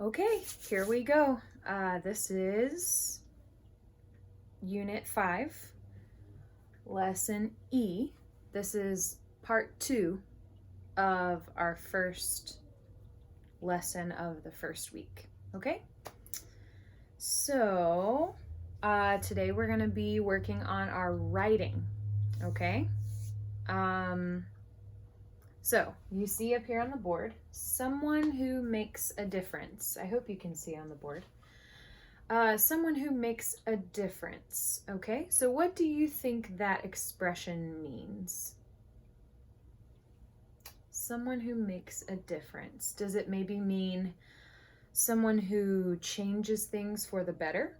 Okay, here we go. This is Unit 5, Lesson E. This is Part 2 of our first lesson of the first week. Okay? So, today we're going to be working on our writing. Okay? So, you see up here on the board, someone who makes a difference. I hope you can see on the board. Someone who makes a difference. Okay, so what do you think that expression means? Someone who makes a difference. Does it maybe mean someone who changes things for the better?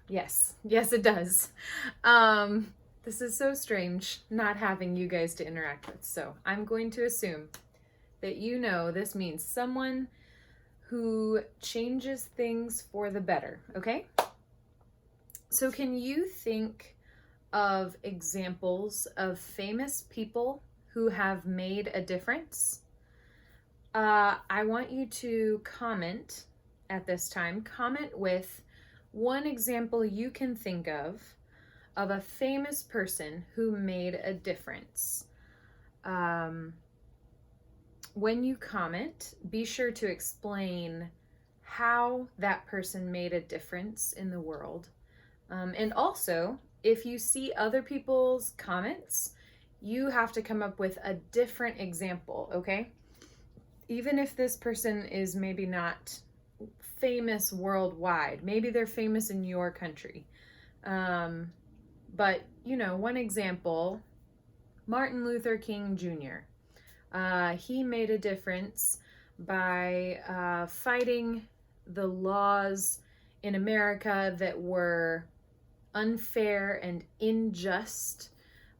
Yes, it does. This is so strange not having you guys to interact with. So I'm going to assume that you know this means someone who changes things for the better, okay? So can you think of examples of famous people who have made a difference? I want you to comment at this time. Comment with one example you can think of a famous person who made a difference. When you comment, be sure to explain how that person made a difference in the world. And also, if you see other people's comments, you have to come up with a different example, okay? Even if this person is maybe not famous worldwide, maybe they're famous in your country. But, you know, one example, Martin Luther King Jr. He made a difference by fighting the laws in America that were unfair and unjust,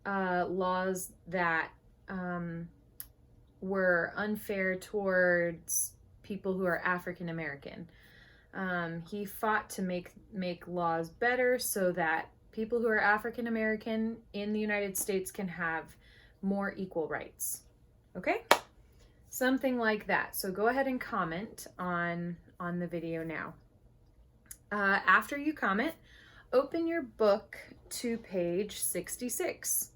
laws that were unfair towards people who are African American. He fought to make laws better so that people who are African American in the United States can have more equal rights. Okay? Something like that. So go ahead and comment on the video now. After you comment, open your book to page 66.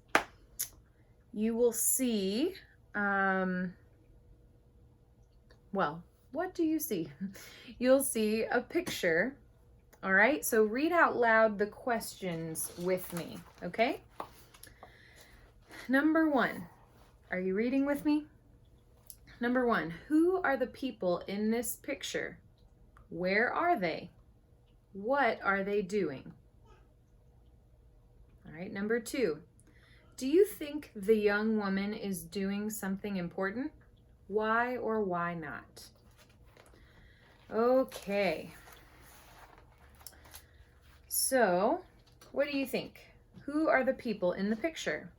You will see, well, what do you see? You'll see a picture. All right, so read out loud the questions with me, okay? Number 1, are you reading with me? Number 1, who are the people in this picture? Where are they? What are they doing? All right, number 2, do you think the young woman is doing something important? Why or why not? Okay. So, what do you think? Who are the people in the picture?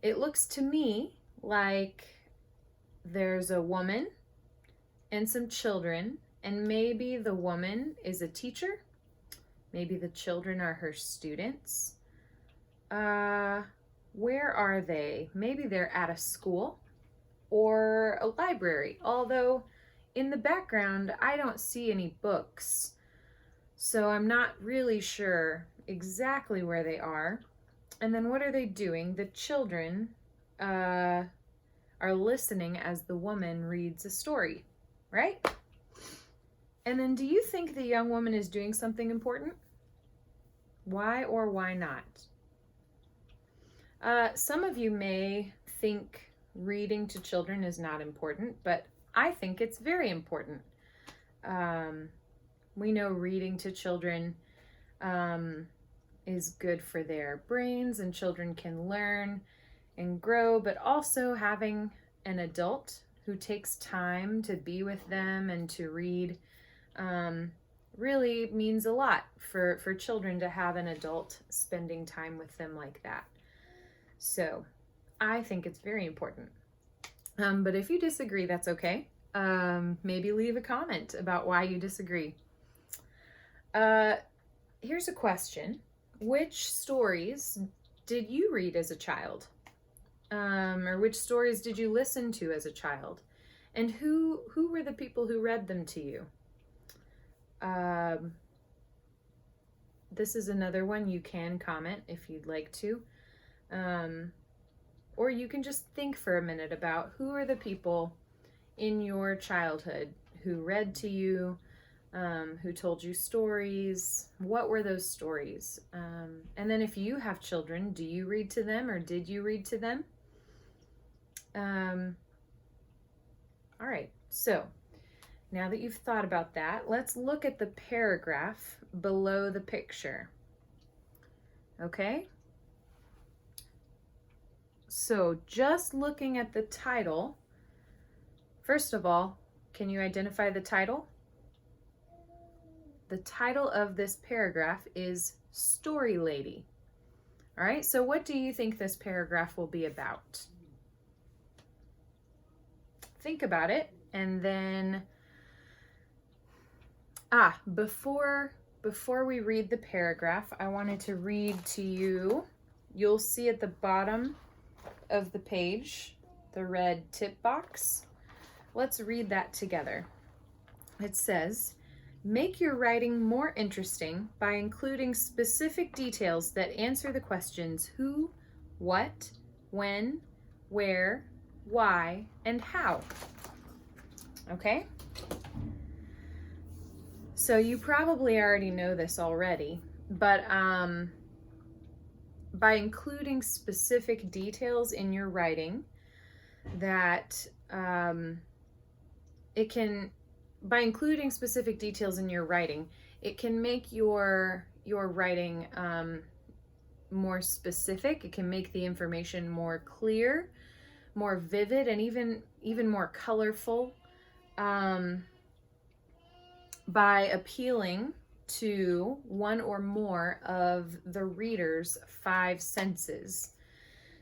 It looks to me like there's a woman and some children, and maybe the woman is a teacher. Maybe the children are her students. Where are they? Maybe they're at a school or a library, although in the background I don't see any books. So I'm not really sure exactly where they are. And then what are they doing? The children are listening as the woman reads a story, right? And then do you think the young woman is doing something important? Why or why not? Some of you may think reading to children is not important, but I think it's very important. We know reading to children is good for their brains, and children can learn and grow, but also having an adult who takes time to be with them and to read really means a lot for children to have an adult spending time with them like that. So I think it's very important. But if you disagree, that's okay. Maybe leave a comment about why you disagree. Here's a question. Which stories did you read as a child? Or which stories did you listen to as a child? And who were the people who read them to you? This is another one you can comment if you'd like to. Or you can just think for a minute about who are the people in your childhood who read to you, who told you stories. What were those stories? And then if you have children, do you read to them or did you read to them? All right, so now that you've thought about that, let's look at the paragraph below the picture. Okay? So just looking at the title, first of all, can you identify the title? The title of this paragraph is Story Lady. All right, so what do you think this paragraph will be about? Think about it, and then before we read the paragraph, I wanted to read to you. You'll see at the bottom of the page the red tip box. Let's read that together. It says, make your writing more interesting by including specific details that answer the questions who, what, when, where, why, and how. Okay? So you probably already know this already, but by including specific details in your writing that it can make your writing more specific. It can make the information more clear, more vivid, and even more colorful, by appealing to one or more of the reader's 5 senses.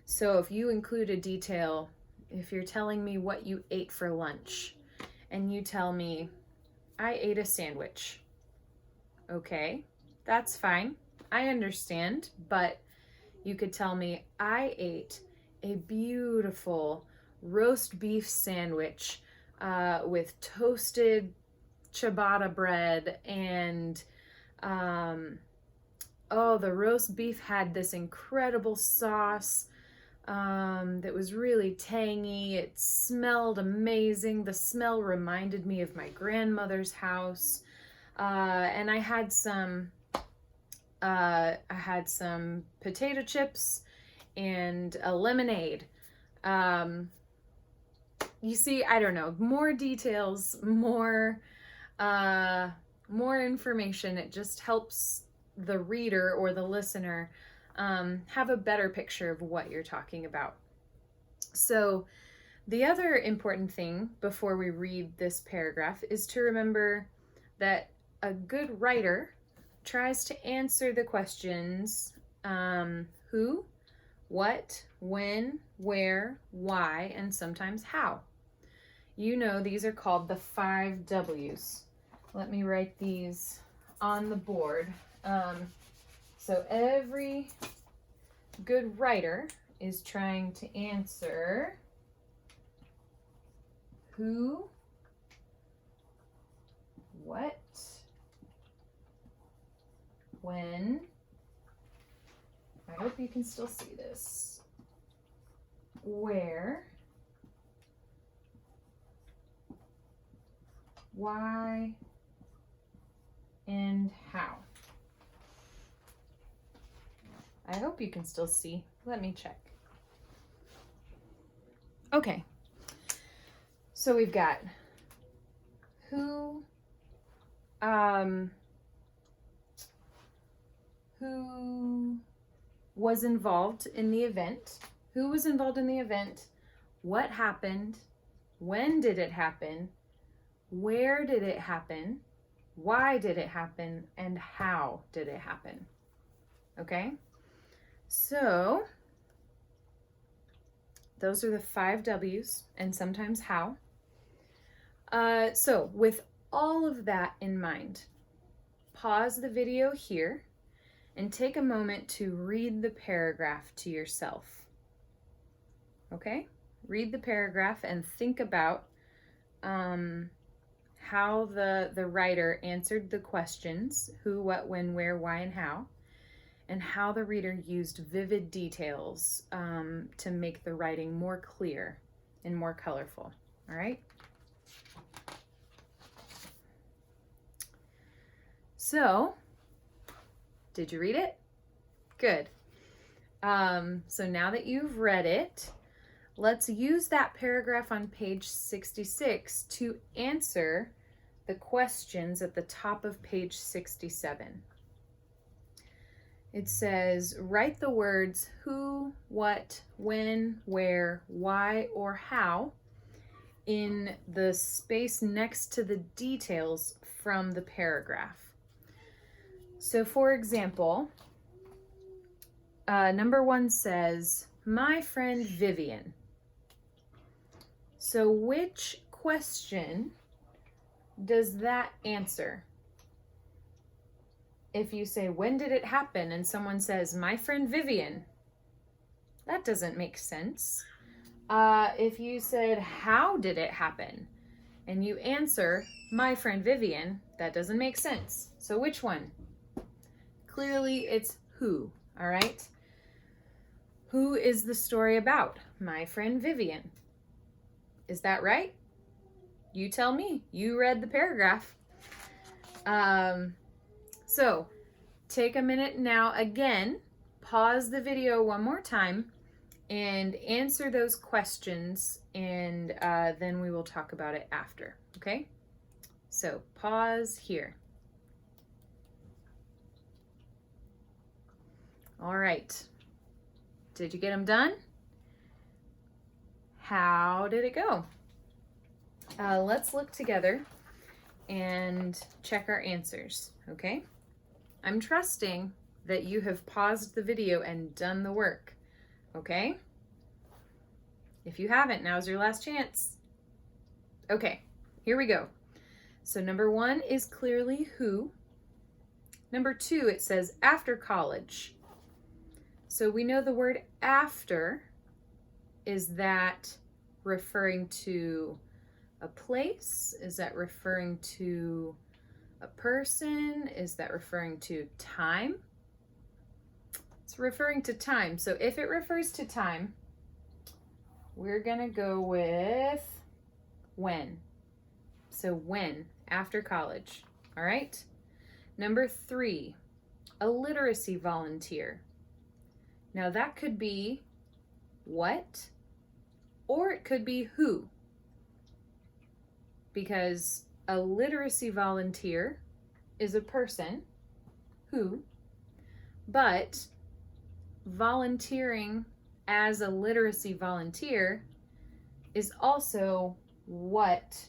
So if you include a detail, if you're telling me what you ate for lunch, and you tell me, I ate a sandwich. Okay, that's fine. I understand, but you could tell me, I ate a beautiful roast beef sandwich with toasted ciabatta bread, and the roast beef had this incredible sauce that was really tangy. It smelled amazing. The smell reminded me of my grandmother's house. And I had some potato chips and a lemonade. You see, I don't know, more details, more information. It just helps the reader or the listener have a better picture of what you're talking about. So the other important thing before we read this paragraph is to remember that a good writer tries to answer the questions who, what, when, where, why, and sometimes how. You know, these are called the 5 W's. Let me write these on the board. So every good writer is trying to answer who, what, when, I hope you can still see this, where, why, and how. I hope you can still see. Let me check. Okay. So we've got who was involved in the event, what happened, when did it happen, where did it happen, why did it happen, and how did it happen. Okay? So those are the 5 W's and sometimes how. So with all of that in mind, pause the video here and take a moment to read the paragraph to yourself. Okay? Read the paragraph and think about how the writer answered the questions, who, what, when, where, why, and how, and how the reader used vivid details to make the writing more clear and more colorful. All right? So, did you read it? Good. So now that you've read it, let's use that paragraph on page 66 to answer the questions at the top of page 67. It says, write the words who, what, when, where, why, or how in the space next to the details from the paragraph. So for example, number 1 says, my friend Vivian. So which question does that answer? If you say, when did it happen? And someone says, my friend Vivian, that doesn't make sense. If you said, how did it happen? And you answer, my friend Vivian, that doesn't make sense. So which one? Clearly it's who, all right? Who is the story about? My friend Vivian. Is that right? You tell me. You read the paragraph. So take a minute now again, pause the video one more time, and answer those questions, and then we will talk about it after, okay? So pause here. All right. Did you get them done? How did it go? Let's look together and check our answers, okay? I'm trusting that you have paused the video and done the work, okay? If you haven't, now's your last chance. Okay, here we go. So number 1 is clearly who. Number 2, it says after college. So we know the word after, is that referring to a place? Is that referring to a person? Is that referring to time? It's referring to time. So if it refers to time, we're gonna go with when. So when, after college, all right? Number 3, a literacy volunteer. Now that could be what, or it could be who. Because a literacy volunteer is a person, who, but volunteering as a literacy volunteer is also what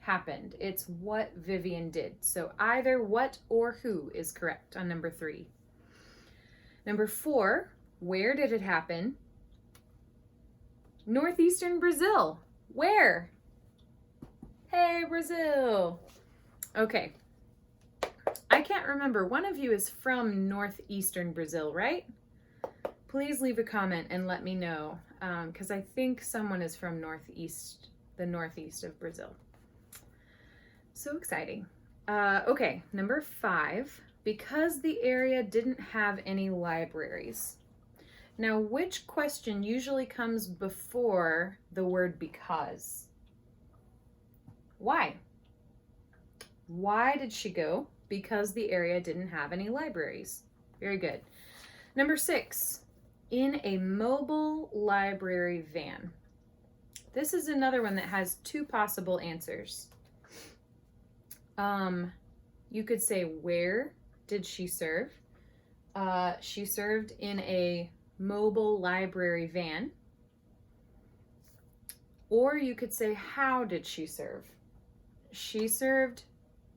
happened. It's what Vivian did. So either what or who is correct on number 3. Number 4, where did it happen? Northeastern Brazil. Where? Hey, Brazil. Okay. I can't remember. One of you is from northeastern Brazil, right? Please leave a comment and let me know, because I think someone is from the northeast of Brazil. So exciting. Okay, number 5, because the area didn't have any libraries. Now, which question usually comes before the word because? Why? Why did she go? Because the area didn't have any libraries. Very good. Number 6, in a mobile library van. This is another one that has 2 possible answers. You could say, where did she serve? She served in a mobile library van. Or you could say, how did she serve? She served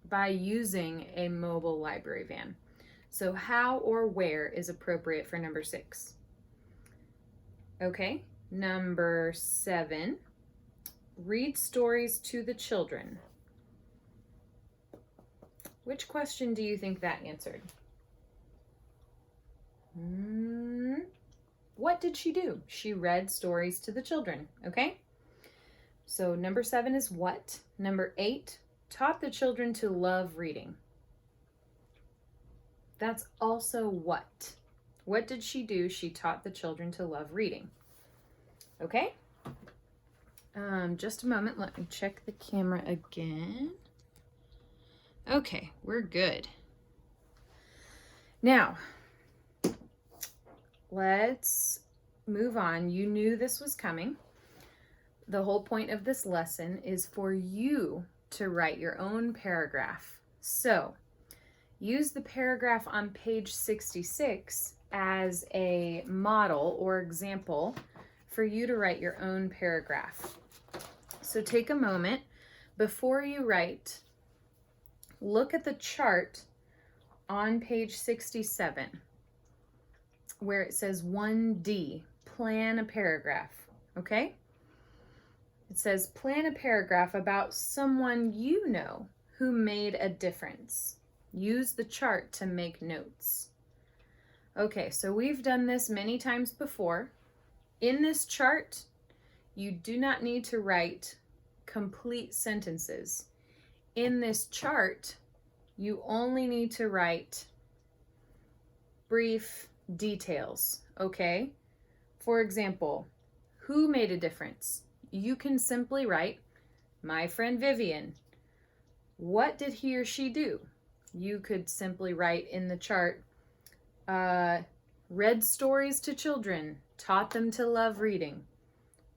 by using a mobile library van. So how or where is appropriate for number 6. Okay, number 7, read stories to the children. Which question do you think that answered? What did she do? She read stories to the children, okay? So number 7 is what? Number 8, taught the children to love reading. That's also what. What did she do? She taught the children to love reading. Okay? Just a moment. Let me check the camera again. Okay, we're good. Now, let's move on. You knew this was coming. The whole point of this lesson is for you to write your own paragraph. So, use the paragraph on page 66 as a model or example for you to write your own paragraph. So take a moment before you write. Look at the chart on page 67 where it says 1D, plan a paragraph, okay? It says plan a paragraph about someone you know who made a difference. Use the chart to make notes. Okay, so we've done this many times before. In this chart, you do not need to write complete sentences. In this chart, you only need to write brief details, okay? For example, who made a difference? You can simply write, my friend Vivian. What did he or she do? You could simply write in the chart, read stories to children, taught them to love reading.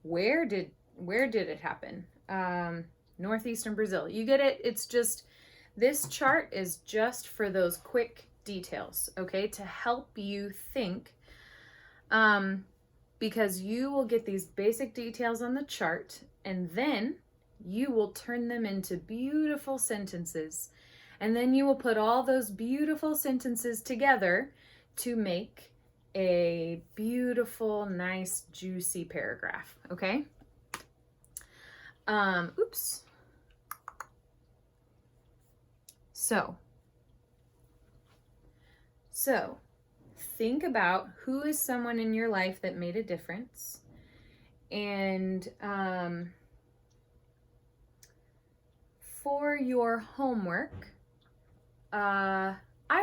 Where did it happen? Northeastern Brazil. You get it? It's just, this chart is just for those quick details, okay? To help you think, because you will get these basic details on the chart and then you will turn them into beautiful sentences. And then you will put all those beautiful sentences together to make a beautiful, nice, juicy paragraph, okay? Oops. So think about who is someone in your life that made a difference. And for your homework, I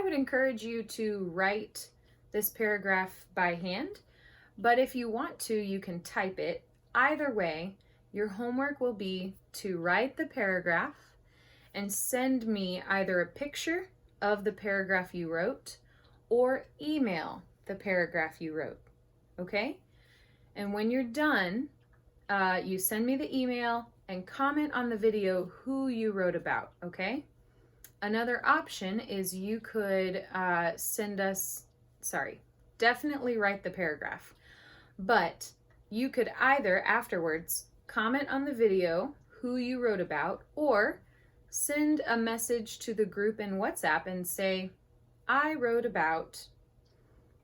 would encourage you to write this paragraph by hand, but if you want to, you can type it. Either way, your homework will be to write the paragraph and send me either a picture of the paragraph you wrote or email the paragraph you wrote, okay? And when you're done, you send me the email and comment on the video who you wrote about, okay? Another option is you could definitely write the paragraph, but you could either afterwards comment on the video who you wrote about or send a message to the group in WhatsApp and say, I wrote about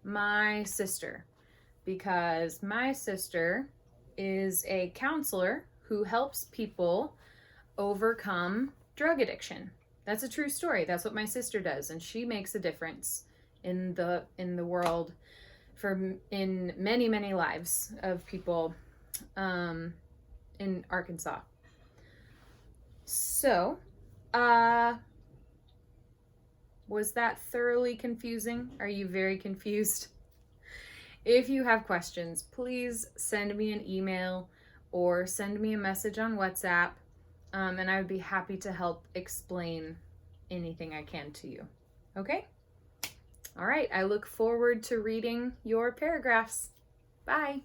my sister because my sister is a counselor who helps people overcome drug addiction. That's a true story. That's what my sister does, and she makes a difference in the world in many, many lives of people in Arkansas. So, was that thoroughly confusing? Are you very confused? If you have questions, please send me an email or send me a message on WhatsApp, and I would be happy to help explain anything I can to you. Okay? All right, I look forward to reading your paragraphs. Bye.